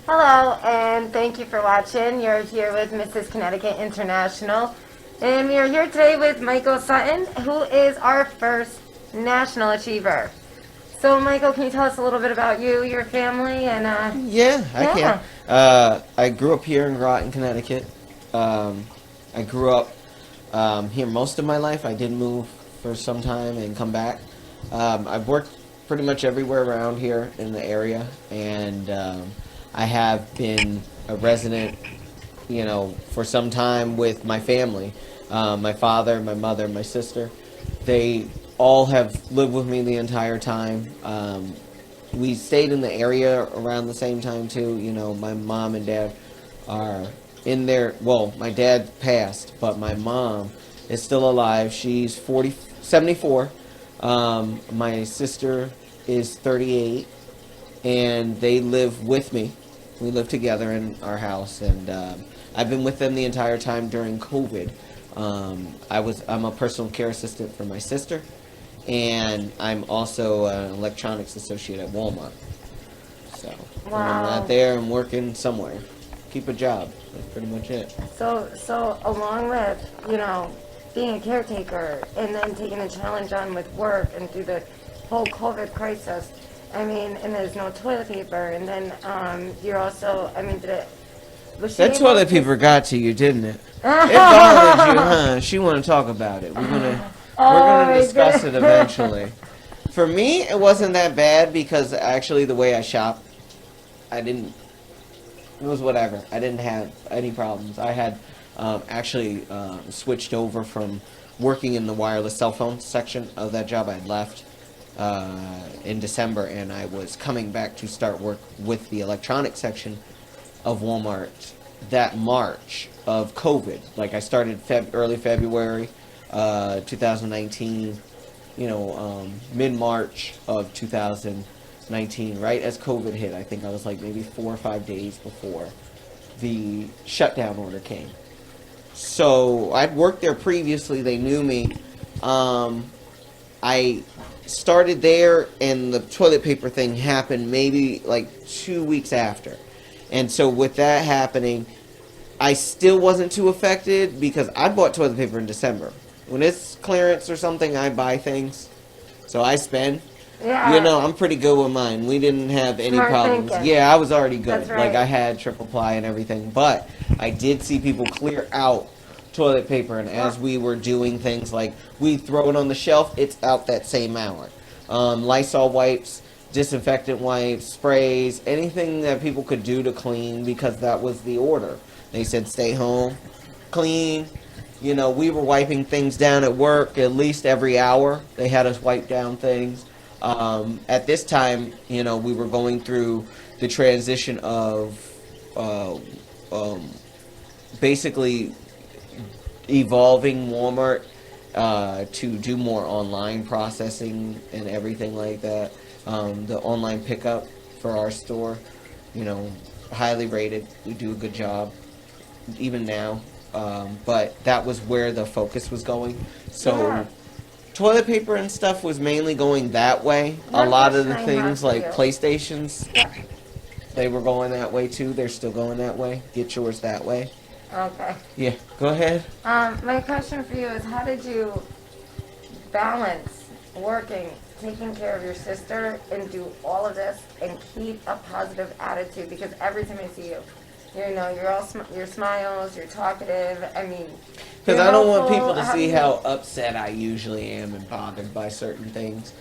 Hello, and thank you for watching. You're here with Mrs. Connecticut International, and we are here today with Michael Sutton, who is our first national achiever. So, Michael, can you tell us a little bit about you, your family, and Yeah, I can. yeah, I grew up here in Groton, Connecticut. I grew up here most of my life. I did move for some time and come back. I've worked pretty much everywhere around here in the area, and I have been a resident, for some time with my family. My father, my mother, my sister. They all have lived with me the entire time. We stayed in the area around the same time too. My mom and dad are in there. Well, my dad passed, but my mom is still alive. She's 74. My sister is 38, and they live with me. We live together in our house, and I've been with them the entire time during COVID. I'm a personal care assistant for my sister, and I'm also an electronics associate at Walmart. So when I'm wow. not there, I'm working somewhere. Keep a job. That's pretty much it. So along with being a caretaker and then taking a challenge on with work and through the whole COVID crisis, I mean, and there's no toilet paper, and then you're also, I mean, was she That able toilet to? paper got to you, didn't it? It bothered you, huh? She want to talk about it. We're Oh gonna my discuss it goodness. eventually. For me, it wasn't that bad because actually the way I shop, I didn't. It was whatever. I didn't have any problems. I had actually switched over from working in the wireless cell phone section of that job. I had left in December, and I was coming back to start work with the electronic section of Walmart that March of COVID. Like I started early February 2019, mid-March of 2019, right as COVID hit. I think I was like maybe 4 or 5 days before the shutdown order came. So I'd worked there previously. They knew me. I started there, and the toilet paper thing happened maybe like 2 weeks after. And so with that happening, I still wasn't too affected because I bought toilet paper in December. When it's clearance or something, I buy things. So I spend. Yeah, I'm pretty good with mine. We didn't have any smart problems. thinking. Yeah, I was already That's good. Like I right. had triple ply and everything. But I did see people clear out toilet paper, and as we were doing things like we throw it on the shelf, it's out that same hour. Lysol wipes, disinfectant wipes, sprays, anything that people could do to clean because that was the order. They said stay home, clean. We were wiping things down at work at least every hour. They had us wipe down things. At this time, we were going through the transition of uh, um, basically evolving Walmart to do more online processing and everything like that. The online pickup for our store, you know, highly rated. We do a good job, even now. But that was where the focus was going. Yeah. So toilet paper and stuff was mainly going that way. A One lot of question the I have things for like you. PlayStations, Yeah. they were going that way too. They're still going that way. Get yours that way. Okay. Yeah, go ahead. My question for you is, how did you balance working, taking care of your sister, and do all of this and keep a positive attitude? Because every time I see you, you're all your smiles, you're talkative. I mean, Because you're I don't want helpful. people to How do see you? how upset I usually am and bothered by certain things.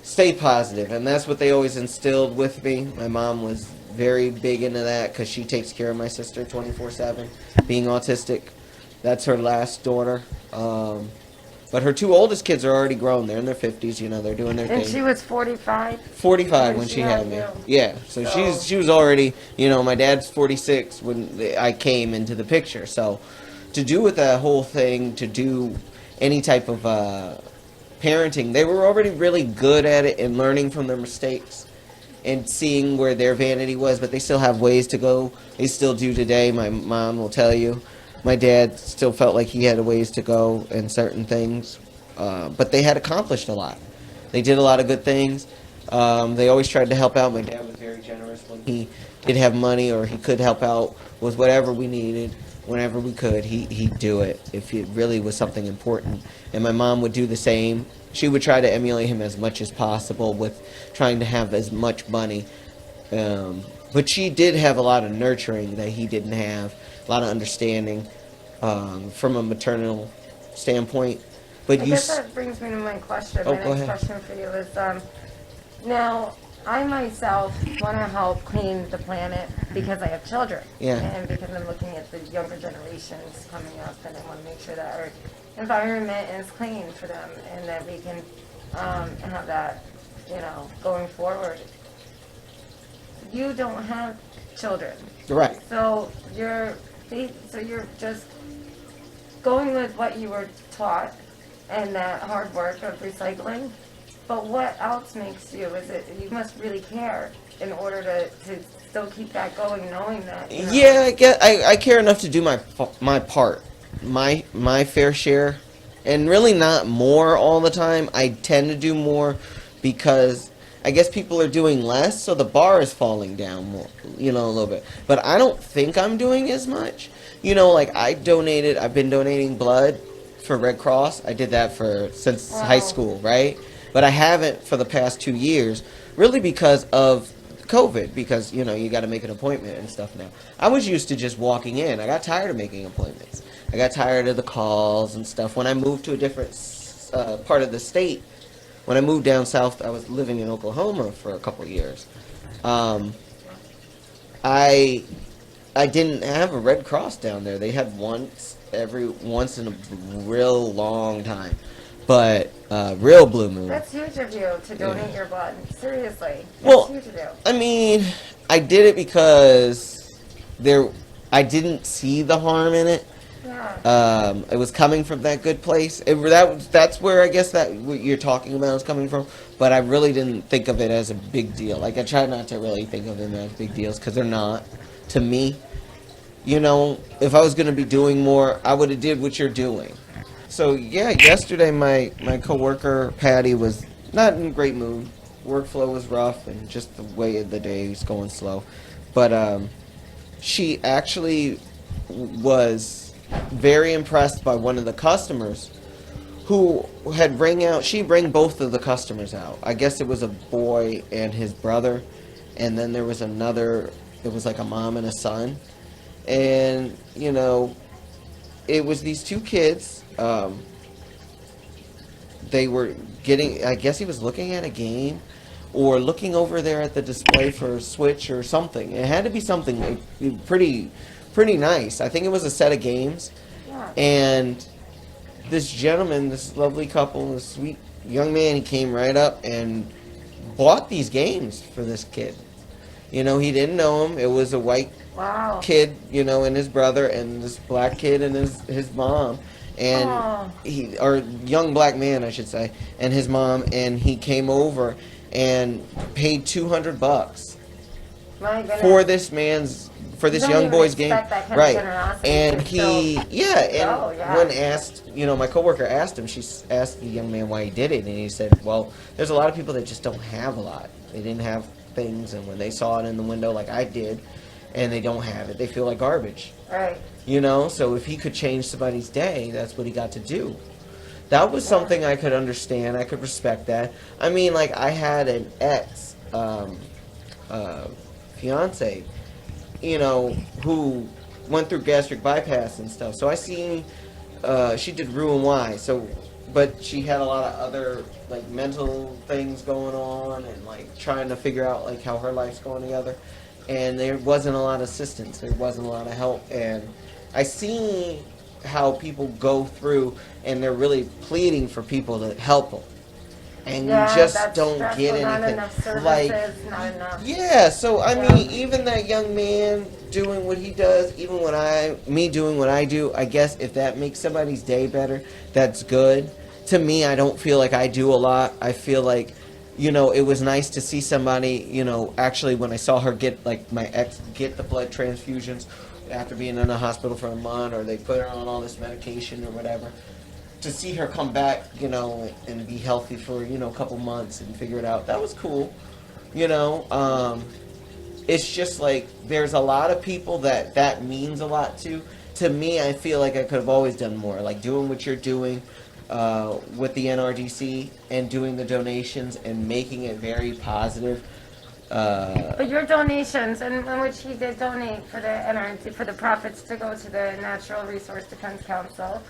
Stay positive, and that's what they always instilled with me. My mom was very big into that because she takes care of my sister 24/7. Being autistic, that's her last daughter. But her two oldest kids are already grown. They're in their 50s. They're doing their And thing. she was 45 45 when when she she had had me. you. Yeah, so So she was already, my dad's 46 when I came into the picture. So to do with that whole thing, to do any type of parenting, they were already really good at it and learning from their mistakes and seeing where their vanity was, but they still have ways to go. They still do today. My mom will tell you. My dad still felt like he had a ways to go in certain things, but they had accomplished a lot. They did a lot of good things. They always tried to help out. My dad was very generous when he did have money or he could help out with whatever we needed. Whenever we could, he'd do it if it really was something important. And my mom would do the same. She would try to emulate him as much as possible with trying to have as much money. But she did have a lot of nurturing that he didn't have, a lot of understanding from a maternal standpoint. But I guess that brings me to my question. Oh, My go next ahead. question for you is, now, I myself want to help clean the planet because I have children. Yeah. And because I'm looking at the younger generations coming up, and I want to make sure that our environment is clean for them and that we can have that, going forward. You don't have children. Right. So you're just going with what you were taught and that hard work of recycling. But what else makes you? Is it you must really care in order to still keep that going, knowing that? Yeah, I care enough to do my part, my fair share, and really not more all the time. I tend to do more because I guess people are doing less, so the bar is falling down more, a little bit. But I don't think I'm doing as much. Like I've been donating blood for Red Cross. I did that since high school, right? But I haven't for the past 2 years, really because of COVID, because, you got to make an appointment and stuff now. I was used to just walking in. I got tired of making appointments. I got tired of the calls and stuff. When I moved to a different part of the state, when I moved down south, I was living in Oklahoma for a couple of years. I didn't have a Red Cross down there. They had once in a real long time. But real blue moon. That's huge of you to donate your blood. Seriously, that's Well, huge of you. I mean, I did it because I didn't see the harm in it. Yeah. It was coming from that good place. That's where I guess that what you're talking about is coming from. But I really didn't think of it as a big deal. Like I try not to really think of them as big deals because they're not to me. If I was going to be doing more, I would have did what you're doing. So yeah, yesterday my coworker Patty was not in a great mood. Workflow was rough and just the way of the day was going slow. But she actually was very impressed by one of the customers who had she rang both of the customers out. I guess it was a boy and his brother, and then there was another, it was like a mom and a son. And, it was these two kids. They were I guess he was looking at a game or looking over there at the display for a Switch or something. It had to be something pretty nice. I think it was a set of games. Yeah. And this gentleman, this lovely couple, this sweet young man, he came right up and bought these games for this kid. He didn't know him. It was a white Wow. kid, and his brother, and this black kid and his mom, and or young black man, I should say, and his mom, and he came over and paid $200 My goodness. for this You don't young even boy's game, expect that kind of right? generosity And to he, still go, when asked, my coworker asked him, she asked the young man why he did it, and he said, well, there's a lot of people that just don't have a lot. They didn't have things, and when they saw it in the window like I did, and they don't have it, they feel like garbage. Right. So if he could change somebody's day, that's what he got to do. That was something I could understand. I could respect that. I mean, like, I had an ex fiance, who went through gastric bypass and stuff. So I seen she did Roux-en-Y. But she had a lot of other like mental things going on and like trying to figure out like how her life's going together. And there wasn't a lot of assistance. There wasn't a lot of help. And I see how people go through and they're really pleading for people to help them. And you just don't get anything. Not enough services, like, not enough. Yeah, so I mean, even that young man doing what he does, even me doing what I do, I guess if that makes somebody's day better, that's good. To me, I don't feel like I do a lot. I feel like, it was nice to see somebody, actually when I saw her get, like my ex get the blood transfusions after being in the hospital for a month, or they put her on all this medication or whatever. to see her come back, you know, and be healthy for, you know, a couple months and figure it out. That was cool. You know, it's just like there's a lot of people that means a lot to. To me, I feel like I could have always done more. Like doing what you're doing with the NRDC and doing the donations and making it very positive. But your donations, and in which he did donate for the NRT, for the profits to go to the Natural Resource Defense Council,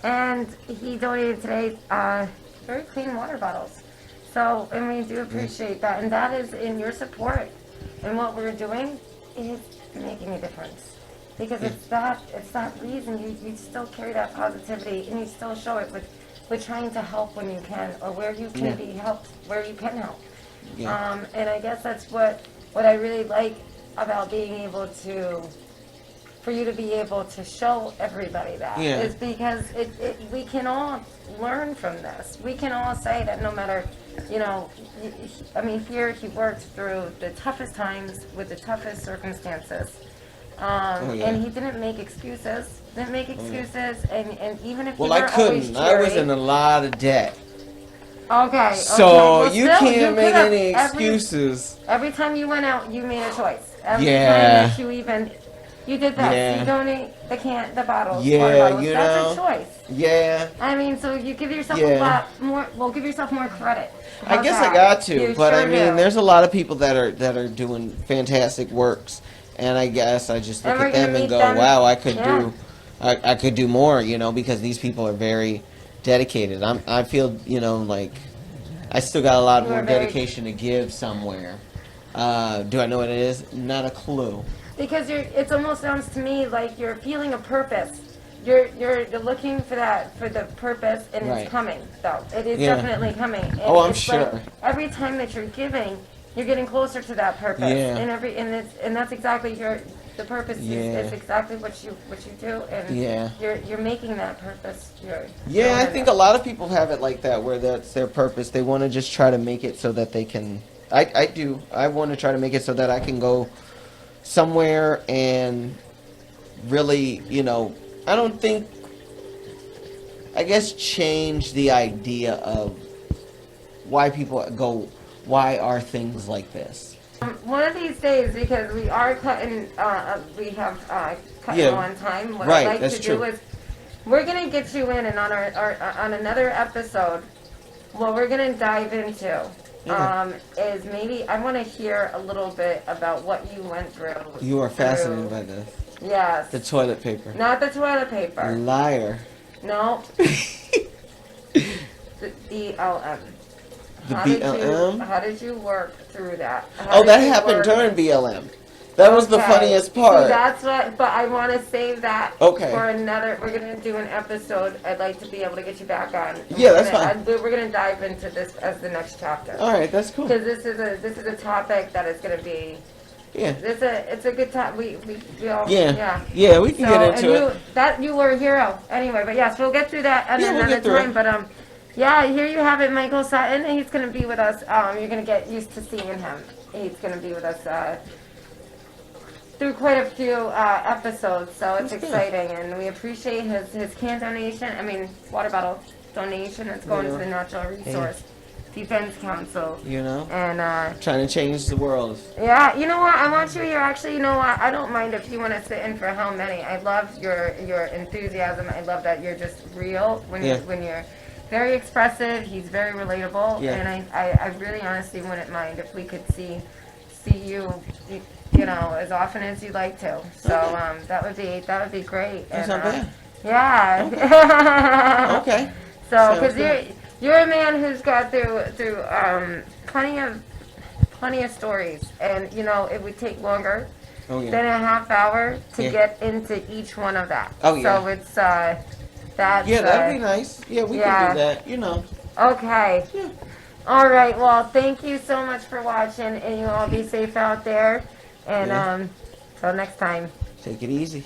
and he donated today very clean water bottles. So, and we do appreciate that, and that is in your support, and what we're doing is making a difference, because it's that reason you still carry that positivity, and you still show it with trying to help when you can, or where you can be helped, where you can help. Yeah. And I guess that's what I really like about being able to, for you to be able to show everybody that, is because we can all learn from this. We can all say that no matter, you know, I mean, here he worked through the toughest times with the toughest circumstances. And he didn't make excuses. And even if you Well, I were always couldn't. I was cheery- in a lot of debt. Okay. So Well, you still, can't make could've- any excuses. Every time you went out, you made a choice. Every Yeah. time that you did that. Yeah. You donate the bottles. Yeah, water bottles. you That's know. a choice. Yeah. I mean, so you give yourself Yeah. a lot more. Well, give yourself more credit. I How's guess that? I got to, You but I sure mean, do. there's a lot of people that are doing fantastic works, and I guess I just look And we're at them gonna and meet go, them. wow, I could Yeah. I could do more, you know, because these people are very dedicated. I feel, you know, like I still got a lot You more are very- dedication to give somewhere. Do I know what it is? Not a clue. Because it almost sounds to me like you're feeling a purpose. You're looking for the purpose, and Right. it's coming though. It is Yeah. definitely coming. And Oh, I'm it's sure. like every time that you're giving, you're getting closer to that purpose. Yeah. And that's exactly the purpose Yeah. is exactly what you do, and Yeah. you're making that purpose. Yeah, I think a lot of people have it like that, where that's their purpose. They want to just try to make it so that they can. I do. I want to try to make it so that I can go somewhere and really, you know, I don't think, I guess, change the idea of why people go, why are things like this? One of these days, because we are cutting, we have cut Yeah. on time. What Right, I'd like that's to do true. is, we're gonna get you in, and on our on another episode, what we're gonna dive into is maybe I want to hear a little bit about what you went through. You are fascinated by this. Yes. The toilet paper. Not the toilet paper. Liar. No. The BLM. The BLM? How did you work through that? Oh, that happened during BLM. That was the Okay. funniest See, part. that's what, but I want to save that Okay. for another. We're gonna do an episode. I'd like to be able to get you back on. Yeah, that's fine. We're gonna dive into this as the next chapter. All right, that's cool. Because this is a topic that is gonna be. Yeah. It's a good time. We all. Yeah. Yeah, we can get into it. You were a hero anyway. But yes, we'll get through that at Yeah, we'll another get through time. it. But yeah, here you have it, Michael Sutton. He's gonna be with us. You're gonna get used to seeing him. He's gonna be with us through quite a few episodes, so it's That's good. exciting, and we appreciate his can donation. I mean, water bottle donation. It's going to the Natural Resource Defense Council. You know? And Trying to change the world. yeah, you know what? I want you here. Actually, you know what? I don't mind if you want to sit in for how many. I love your enthusiasm. I love that you're just real when you're very expressive. He's very relatable, Yeah. and I really honestly wouldn't mind if we could see you, you know, as often as you'd like to. So that would be great. That's And, not bad. yeah. Okay. So, Sounds because good. you're a man who's got through plenty of stories, and you know it would take longer Oh, yeah. than a half hour to Yeah. get into each one of that. Oh, yeah. So it's that's Yeah, that'd be nice. Yeah, we yeah. can do that. You know. okay. Yeah. All right. Well, thank you so much for watching, and you all be safe out there. And Yeah. till next time. Take it easy.